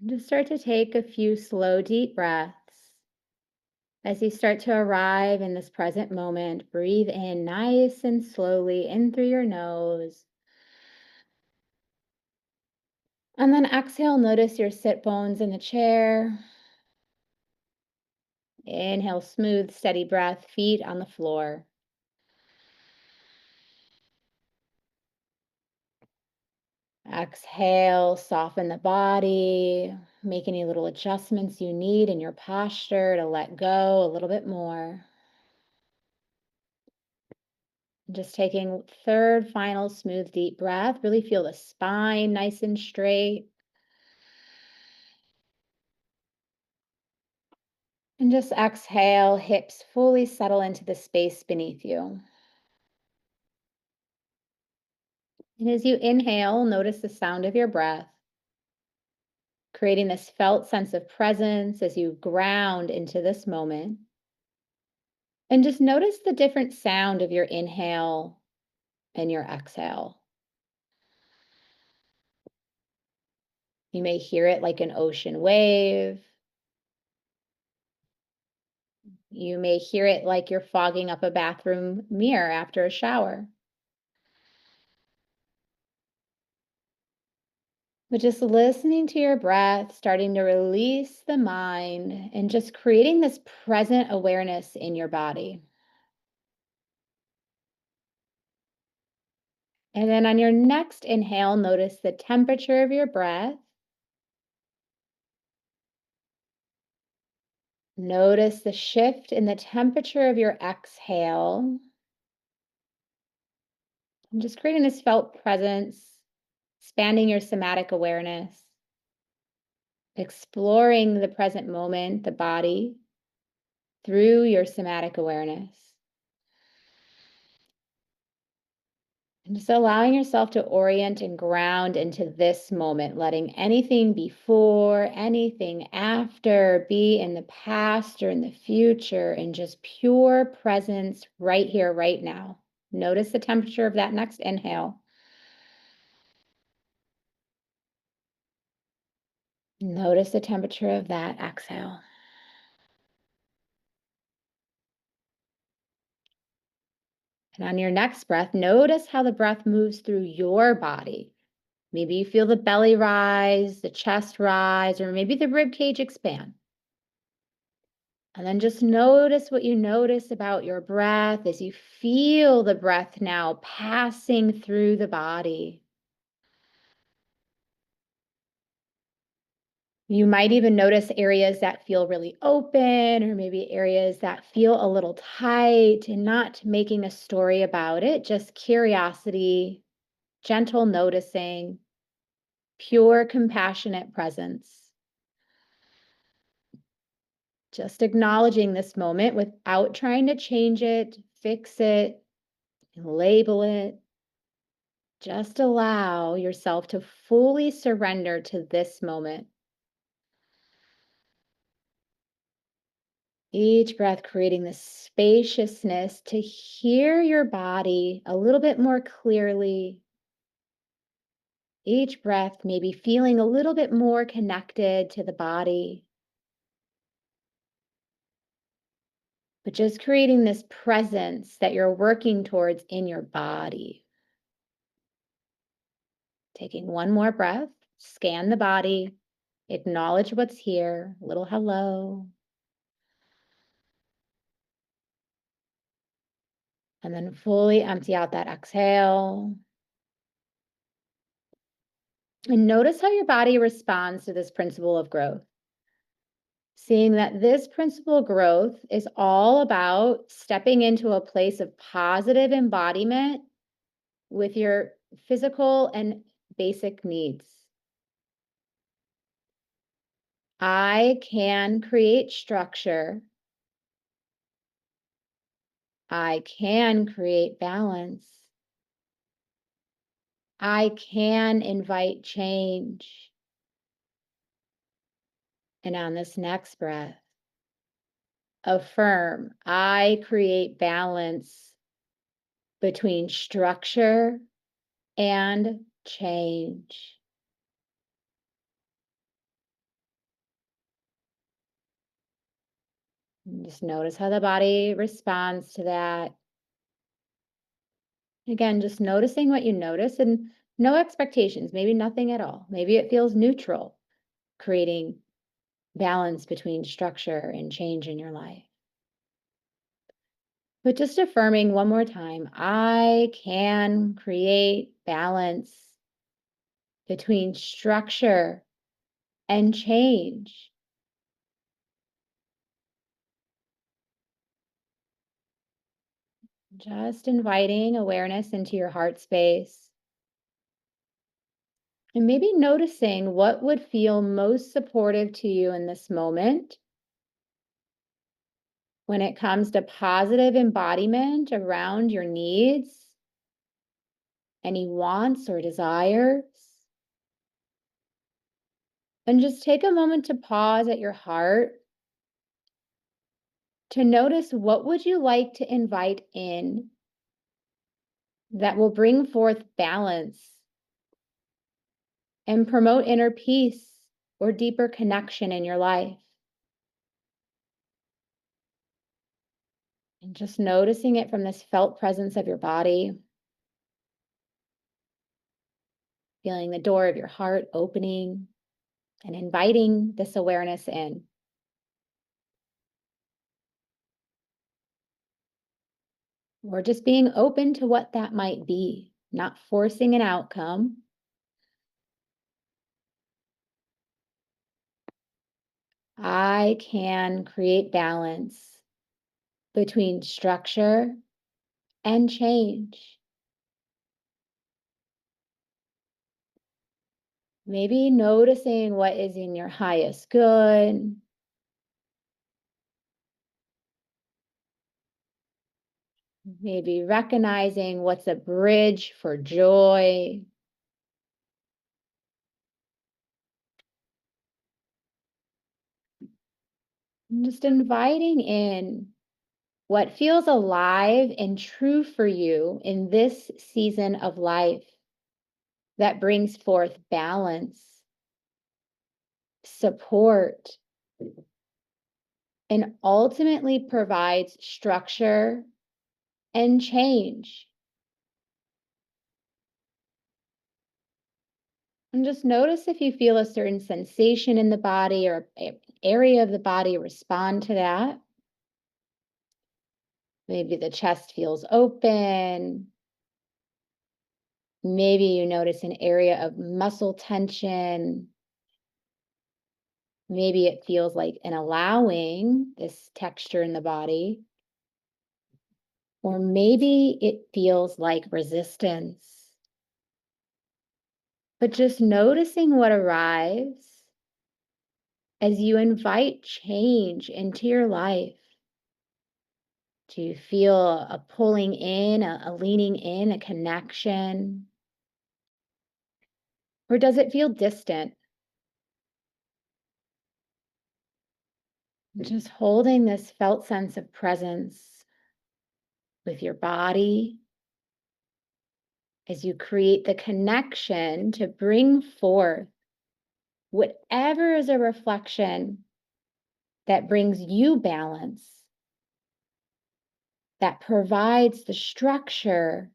And just start to take a few slow, deep breaths. As you start to arrive in this present moment, breathe in nice and slowly in through your nose. And then exhale, notice your sit bones in the chair. Inhale, smooth, steady breath, feet on the floor. Exhale, soften the body. Make any little adjustments you need in your posture to let go a little bit more. Just taking third, final, smooth, deep breath. Really feel the spine nice and straight. And just exhale, hips fully settle into the space beneath you. And as you inhale, notice the sound of your breath, creating this felt sense of presence as you ground into this moment. And just notice the different sound of your inhale and your exhale. You may hear it like an ocean wave. You may hear it like you're fogging up a bathroom mirror after a shower. But just listening to your breath, starting to release the mind, and just creating this present awareness in your body. And then on your next inhale, notice the temperature of your breath. Notice the shift in the temperature of your exhale. And just creating this felt presence, expanding your somatic awareness, exploring the present moment, the body, through your somatic awareness. And just allowing yourself to orient and ground into this moment, letting anything before, anything after be in the past or in the future, and just pure presence right here, right now. Notice the temperature of that next inhale. Notice the temperature of that exhale. And on your next breath, notice how the breath moves through your body. Maybe you feel the belly rise, the chest rise, or maybe the rib cage expand. And then just notice what you notice about your breath as you feel the breath now passing through the body. You might even notice areas that feel really open, or maybe areas that feel a little tight, and not making a story about it, just curiosity, gentle noticing, pure compassionate presence. Just acknowledging this moment without trying to change it, fix it, label it. Just allow yourself to fully surrender to this moment. Each breath creating this spaciousness to hear your body a little bit more clearly. Each breath maybe feeling a little bit more connected to the body, but just creating this presence that you're working towards in your body. Taking one more breath, scan the body, acknowledge what's here, a little hello, and then fully empty out that exhale. And notice how your body responds to this principle of growth. Seeing that this principle of growth is all about stepping into a place of positive embodiment with your physical and basic needs. I can create structure. I can create balance. I can invite change. And on this next breath, affirm I create balance between structure and change. And just notice how the body responds to that. Again, just noticing what you notice and no expectations, maybe nothing at all. Maybe it feels neutral, creating balance between structure and change in your life. But just affirming one more time, I can create balance between structure and change. Just inviting awareness into your heart space and maybe noticing what would feel most supportive to you in this moment when it comes to positive embodiment around your needs, any wants or desires. And just take a moment to pause at your heart to notice what would you like to invite in that will bring forth balance and promote inner peace or deeper connection in your life. And just noticing it from this felt presence of your body, feeling the door of your heart opening and inviting this awareness in. Or just being open to what that might be, not forcing an outcome. I can create balance between structure and change. Maybe noticing what is in your highest good, maybe recognizing what's a bridge for joy, and just inviting in what feels alive and true for you in this season of life that brings forth balance, support, and ultimately provides structure and change. And just notice if you feel a certain sensation in the body or area of the body respond to that. Maybe the chest feels open. Maybe you notice an area of muscle tension. Maybe it feels like an allowing this texture in the body. Or maybe it feels like resistance. But just noticing what arrives as you invite change into your life. Do you feel a pulling in, a leaning in, a connection? Or does it feel distant? Just holding this felt sense of presence with your body as you create the connection to bring forth whatever is a reflection that brings you balance, that provides the structure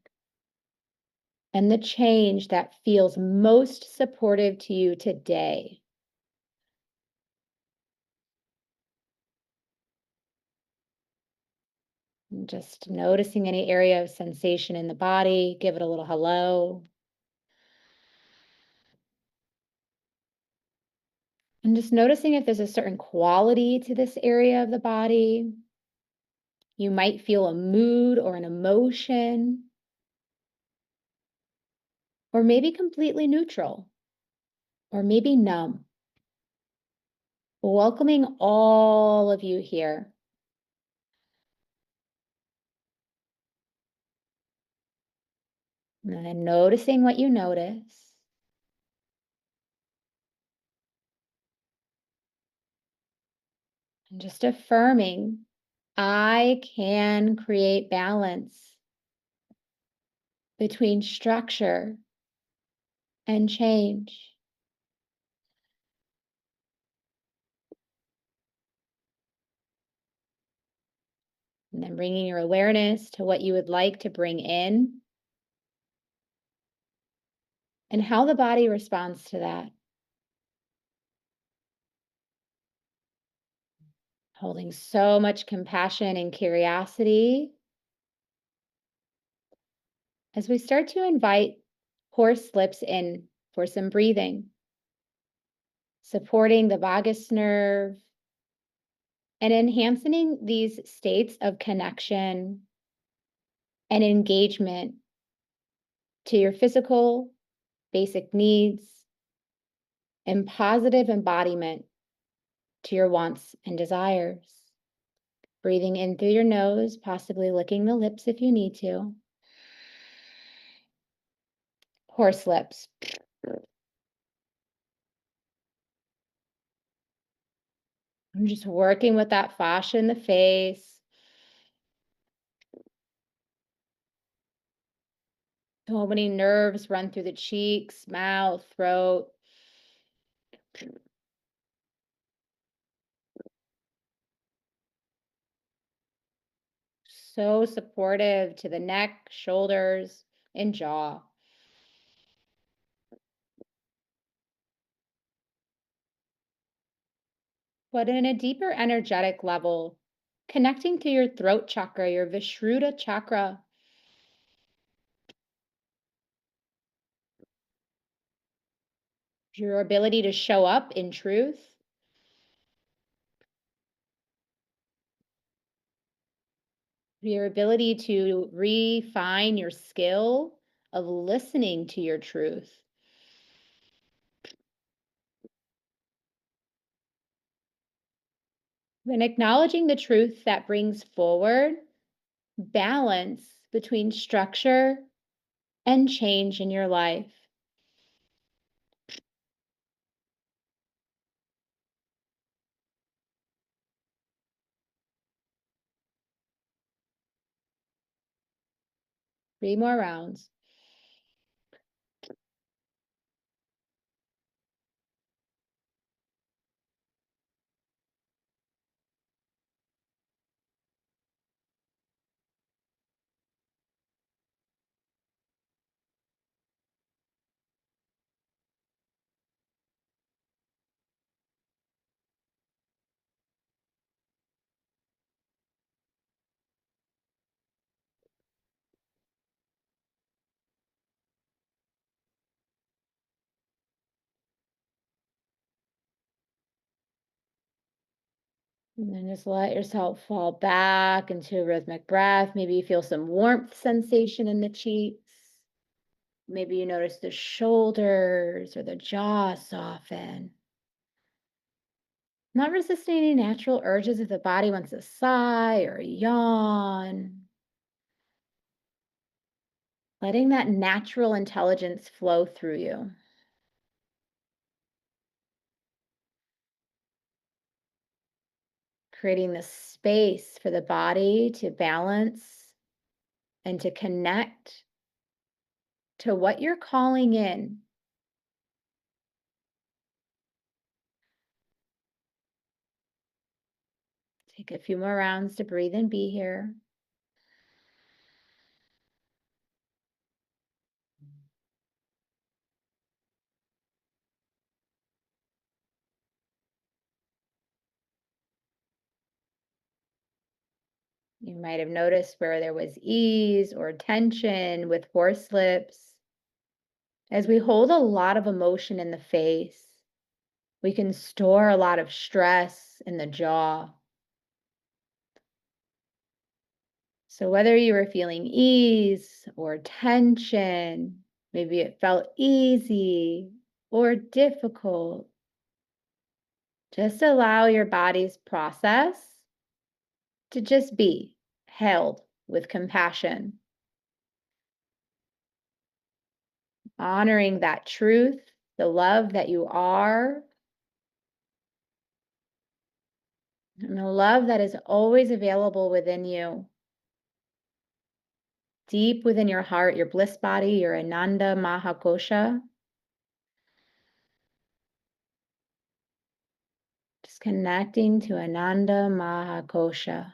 and the change that feels most supportive to you today. And just noticing any area of sensation in the body, give it a little hello. And just noticing if there's a certain quality to this area of the body. You might feel a mood or an emotion, or maybe completely neutral, or maybe numb. Welcoming all of you here. And then noticing what you notice. And just affirming, I can create balance between structure and change. And then bringing your awareness to what you would like to bring in and how the body responds to that. Holding so much compassion and curiosity as we start to invite horse lips in for some breathing, supporting the vagus nerve and enhancing these states of connection and engagement to your physical basic needs and positive embodiment to your wants and desires. Breathing in through your nose, possibly licking the lips if you need to. Horse lips. I'm just working with that fascia in the face. So many nerves run through the cheeks, mouth, throat. So supportive to the neck, shoulders, and jaw. But in a deeper energetic level, connecting to your throat chakra, your Vishuddha chakra, your ability to show up in truth, your ability to refine your skill of listening to your truth. And acknowledging the truth that brings forward balance between structure and change in your life. Three more rounds. And then just let yourself fall back into a rhythmic breath. Maybe you feel some warmth sensation in the cheeks. Maybe you notice the shoulders or the jaw soften. Not resisting any natural urges if the body wants to sigh or yawn. Letting that natural intelligence flow through you. Creating the space for the body to balance and to connect to what you're calling in. Take a few more rounds to breathe and be here. You might have noticed where there was ease or tension with horse lips. As we hold a lot of emotion in the face, we can store a lot of stress in the jaw. So, whether you were feeling ease or tension, maybe it felt easy or difficult, just allow your body's process to just be held with compassion, honoring that truth, the love that you are, and the love that is always available within you, deep within your heart, your bliss body, your Ananda Mahakosha. Just connecting to Ananda Mahakosha.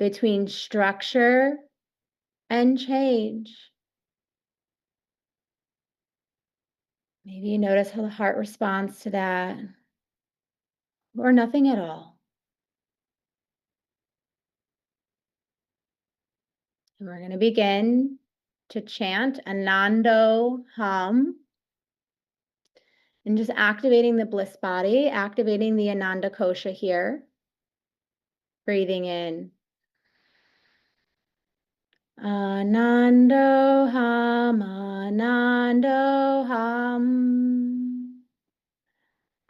between structure and change. Maybe you notice how the heart responds to that, or nothing at all. And we're going to begin to chant Anando Hum and just activating the bliss body, activating the Ananda Kosha here. Breathing in. Anando Hum, Anando Hum.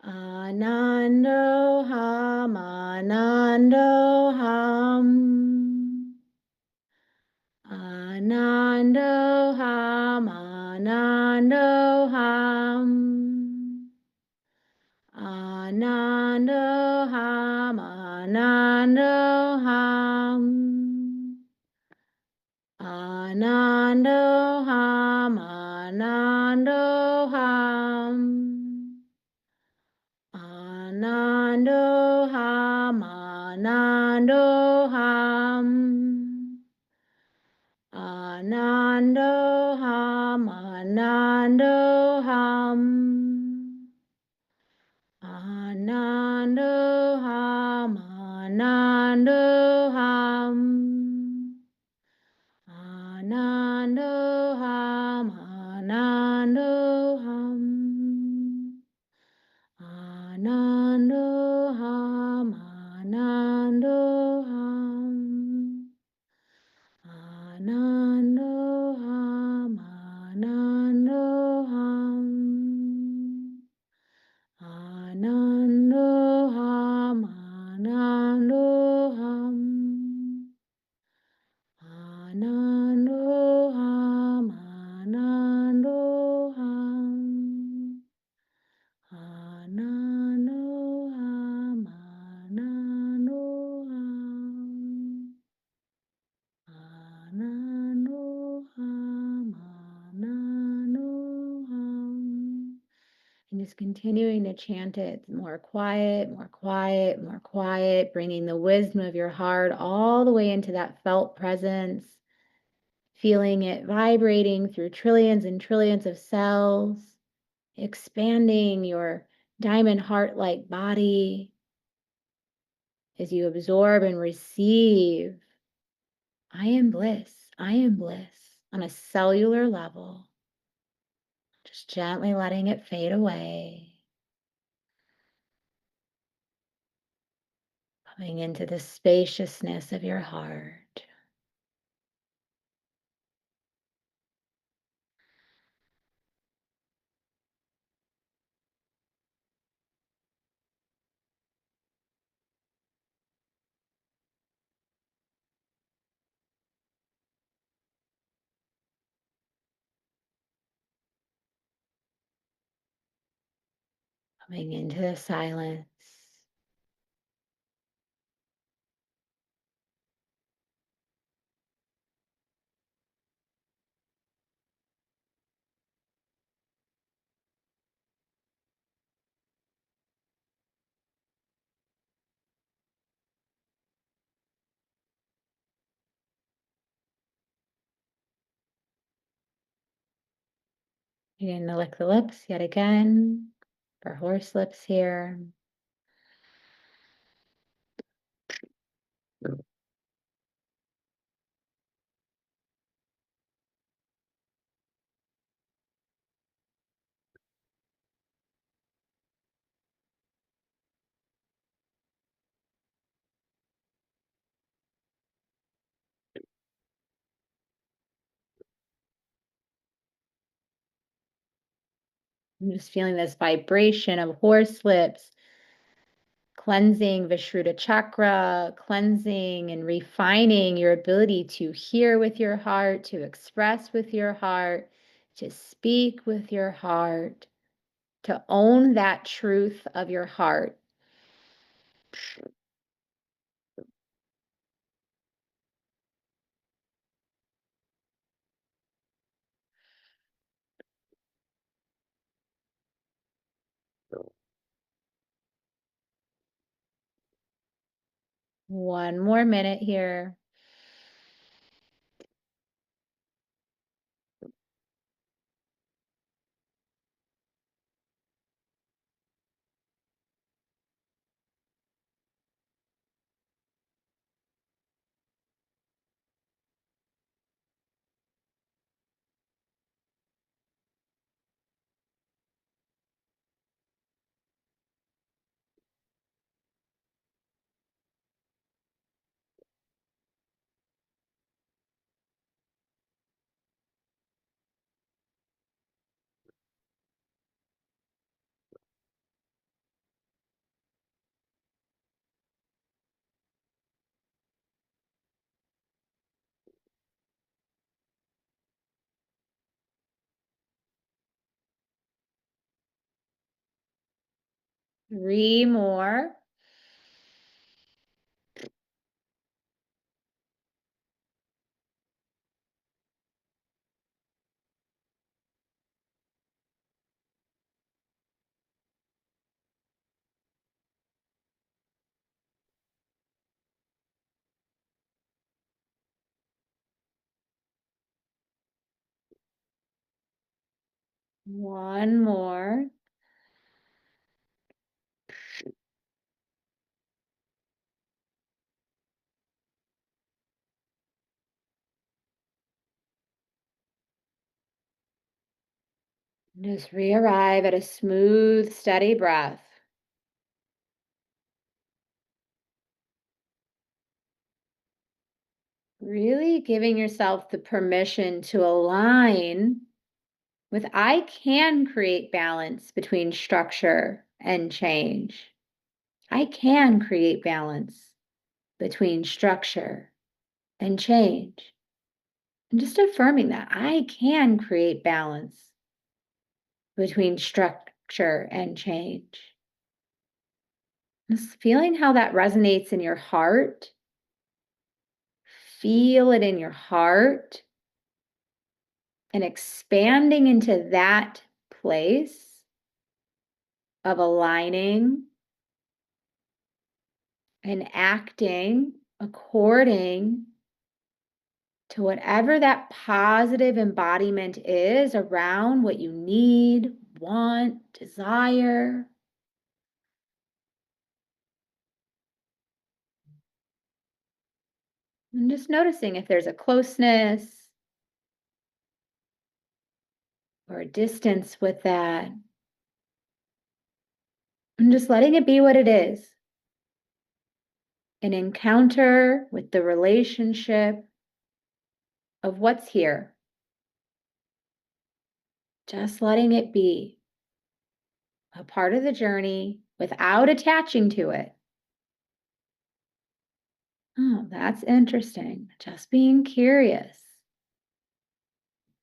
Anando Hum, Anando Hum. Anando Ham, Anando Ham. Anando Ham, Anando Ham. Anando Ham, Anando Ham. Anando Ham, Anando Ham. Anando Ham, Anando Ham. Anando Ham, Anando Ham. Anando Ham, Anando Ham. Anando Ham, Anando Ham. Anando Ham, Anando Ham. Anando Ham, Anando Ham. Anando Ham, Anando Ham. Anando Ham, Anando Ham. Anando Ham, Anando Ham. And just continuing to chant it more quiet, more quiet, more quiet, bringing the wisdom of your heart all the way into that felt presence, feeling it vibrating through trillions and trillions of cells, expanding your diamond heart-like body as you absorb and receive. I am bliss. I am bliss on a cellular level. Just gently letting it fade away. Coming into the spaciousness of your heart. Coming into the silence. Begin to lick the lips yet again. For horse lips here. I'm just feeling this vibration of horse lips, cleansing Vishruta chakra, cleansing and refining your ability to hear with your heart, to express with your heart, to speak with your heart, to own that truth of your heart. One more minute here. 3 more. One more. Just re-arrive at a smooth, steady breath. Really giving yourself the permission to align with I can create balance between structure and change. I can create balance between structure and change. And just affirming that I can create balance between structure and change. Just feeling how that resonates in your heart. Feel it in your heart and expanding into that place of aligning and acting according to whatever that positive embodiment is around what you need, want, desire. And just noticing if there's a closeness or a distance with that. And just letting it be what it is, an encounter with the relationship of what's here. Just letting it be a part of the journey without attaching to it. Oh, that's interesting. Just being curious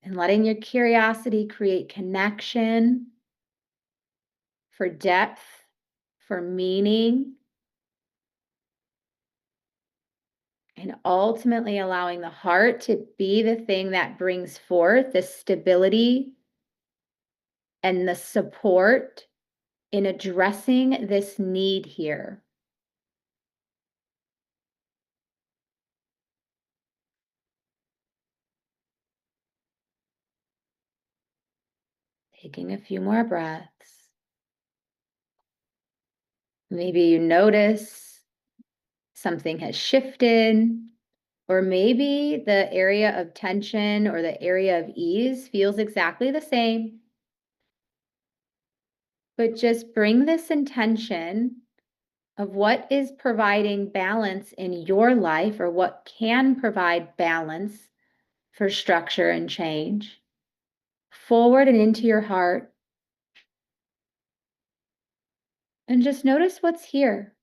and letting your curiosity create connection for depth, for meaning, and ultimately allowing the heart to be the thing that brings forth the stability and the support in addressing this need here. Taking a few more breaths. Maybe you notice something has shifted, or maybe the area of tension or the area of ease feels exactly the same. But just bring this intention of what is providing balance in your life or what can provide balance for structure and change forward and into your heart. And just notice what's here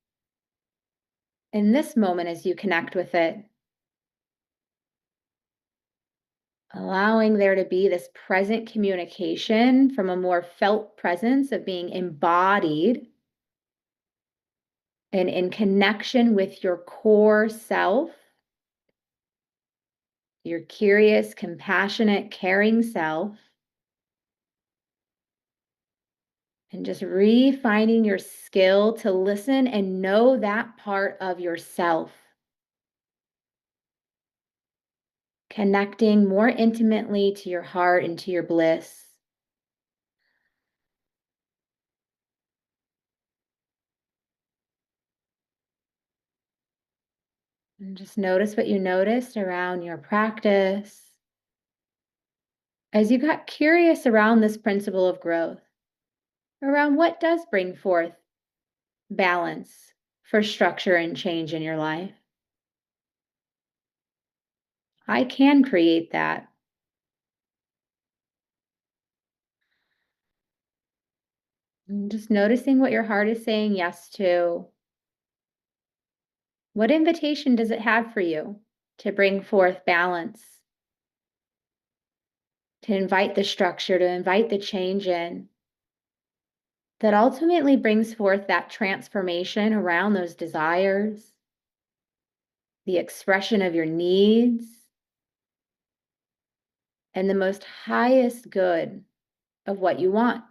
in this moment as you connect with it. Allowing there to be this present communication from a more felt presence of being embodied and in connection with your core self, your curious, compassionate, caring self. And just refining your skill to listen and know that part of yourself. Connecting more intimately to your heart and to your bliss. And just notice what you noticed around your practice as you got curious around this principle of growth, around what does bring forth balance for structure and change in your life. I can create that. And just noticing what your heart is saying yes to. What invitation does it have for you to bring forth balance, to invite the structure, to invite the change in? that ultimately brings forth that transformation around those desires, the expression of your needs, and the most highest good of what you want.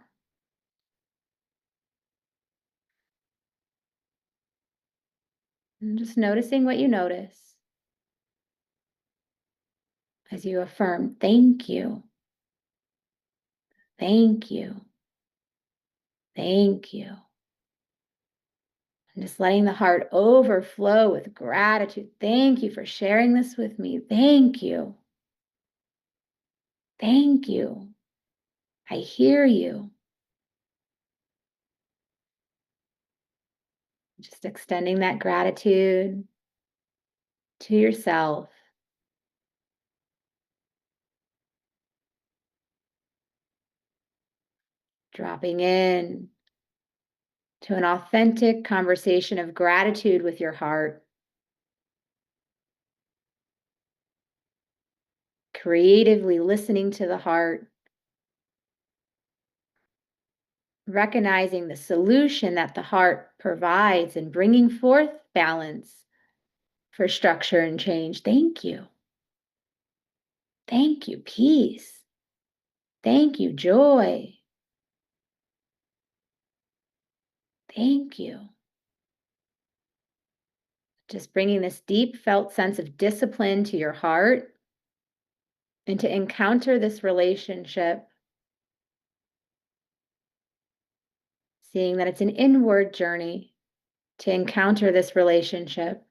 And just noticing what you notice as you affirm, thank you, thank you, thank you. And just letting the heart overflow with gratitude. Thank you for sharing this with me. Thank you. Thank you. I hear you. Just extending that gratitude to yourself, dropping in to an authentic conversation of gratitude with your heart, creatively listening to the heart, recognizing the solution that the heart provides and bringing forth balance for structure and change. Thank you. Thank you, peace. Thank you, joy. Thank you. Just bringing this deep felt sense of discipline to your heart and to encounter this relationship, seeing that it's an inward journey to encounter this relationship.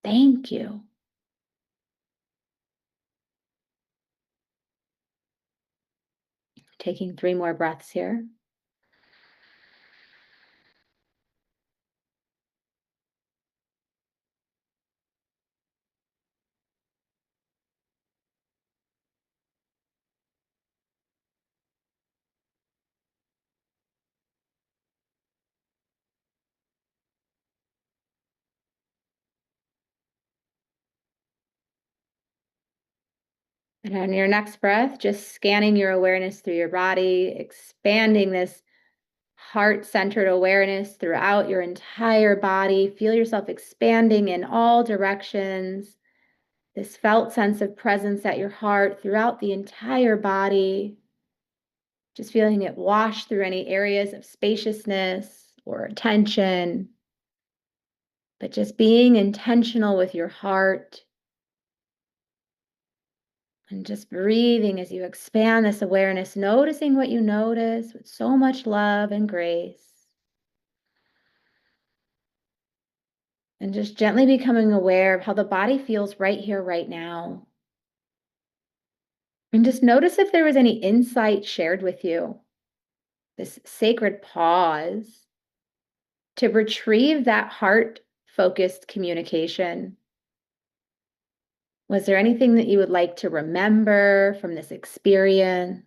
Thank you. Taking 3 more breaths here. And on your next breath, just scanning your awareness through your body, expanding this heart centered awareness throughout your entire body. Feel yourself expanding in all directions. This felt sense of presence at your heart throughout the entire body. Just feeling it wash through any areas of spaciousness or tension. But just being intentional with your heart and just breathing as you expand this awareness, noticing what you notice with so much love and grace. And just gently becoming aware of how the body feels right here, right now. And just notice if there was any insight shared with you, this sacred pause to retrieve that heart focused communication. Was there anything that you would like to remember from this experience?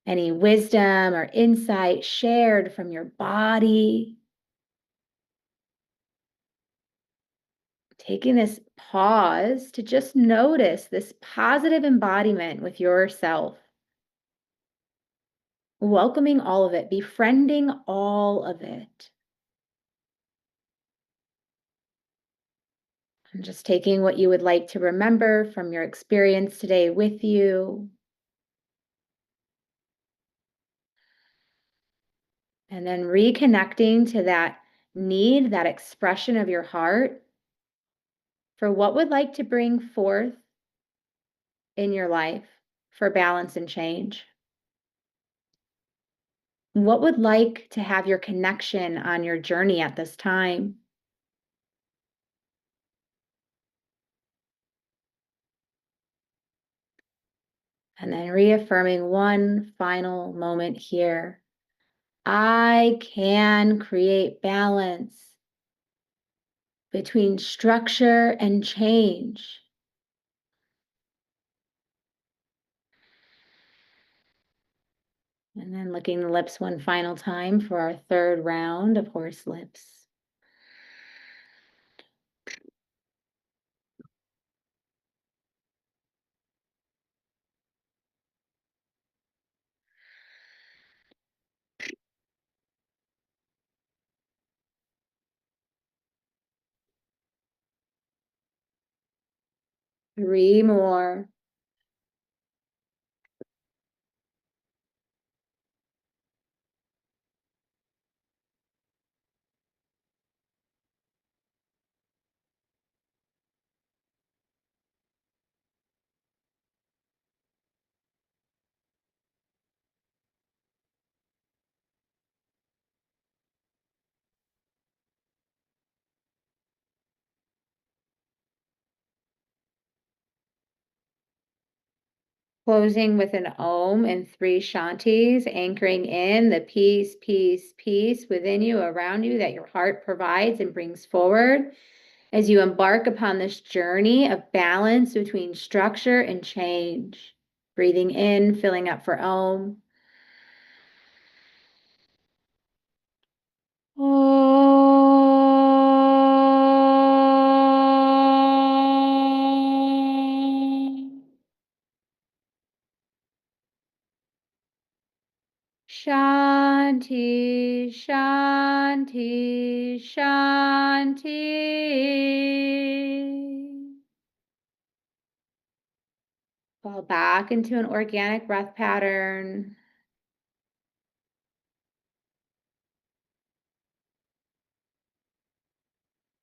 Any wisdom or insight shared from your body? Taking this pause to just notice this positive embodiment with yourself, welcoming all of it, befriending all of it. And just taking what you would like to remember from your experience today with you. And then reconnecting to that need, that expression of your heart for what would like to bring forth in your life for balance and change. What would like to have your connection on your journey at this time? And then reaffirming one final moment here. I can create balance between structure and change. And then licking the lips one final time for our third round of horse lips. Three more. Closing with an Om and three Shantis, anchoring in the peace, peace, peace within you, around you, that your heart provides and brings forward as you embark upon this journey of balance between structure and change. Breathing in, filling up for Om. Om. Shanti, Shanti, Shanti. Fall back into an organic breath pattern.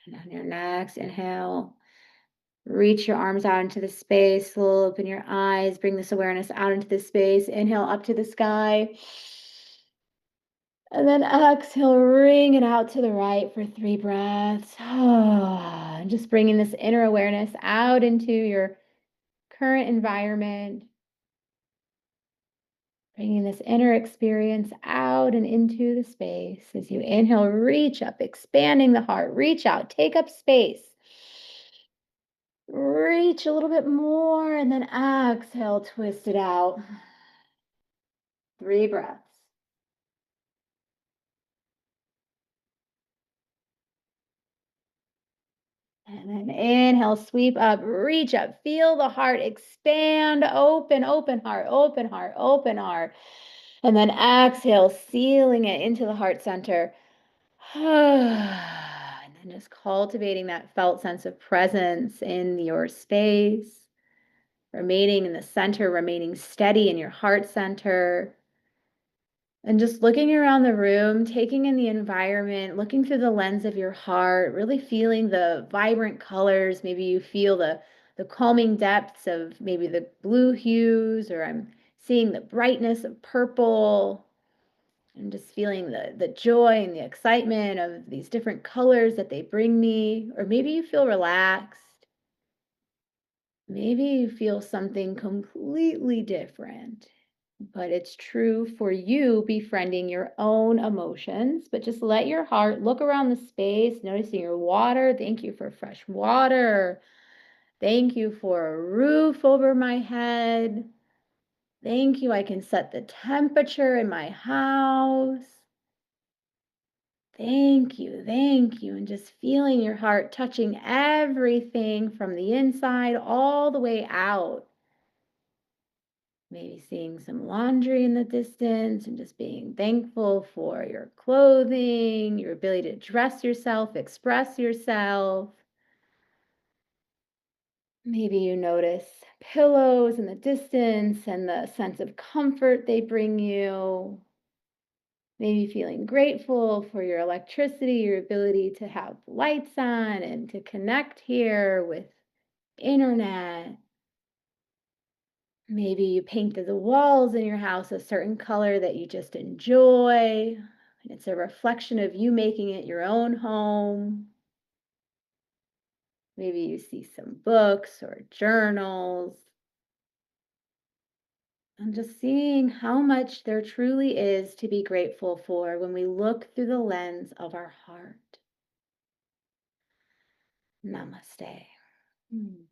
And on your next inhale, reach your arms out into the space. Slowly open your eyes. Bring this awareness out into the space. Inhale up to the sky. And then exhale, ring it out to the right for three breaths. And just bringing this inner awareness out into your current environment. Bringing this inner experience out and into the space. As you inhale, reach up, expanding the heart. Reach out, take up space. Reach a little bit more and then exhale, twist it out. Three breaths. And then inhale, sweep up, reach up, feel the heart expand, open, open heart, open heart, open heart. And then exhale, sealing it into the heart center. And then just cultivating that felt sense of presence in your space, remaining in the center, remaining steady in your heart center. And just looking around the room, taking in the environment, looking through the lens of your heart, really feeling the vibrant colors. Maybe you feel the calming depths of maybe the blue hues, or I'm seeing the brightness of purple. And just feeling the joy and the excitement of these different colors that they bring me. Or maybe you feel relaxed. Maybe you feel something completely different. But it's true for you befriending your own emotions. But just let your heart look around the space, noticing your water. Thank you for fresh water. Thank you for a roof over my head. Thank you. I can set the temperature in my house. Thank you. Thank you. And just feeling your heart touching everything from the inside all the way out. Maybe seeing some laundry in the distance and just being thankful for your clothing, your ability to dress yourself, express yourself. Maybe you notice pillows in the distance and the sense of comfort they bring you. Maybe feeling grateful for your electricity, your ability to have lights on and to connect here with internet. Maybe you painted the walls in your house a certain color that you just enjoy. It's a reflection of you making it your own home. Maybe you see some books or journals, and just seeing how much there truly is to be grateful for when we look through the lens of our heart. Namaste. Mm.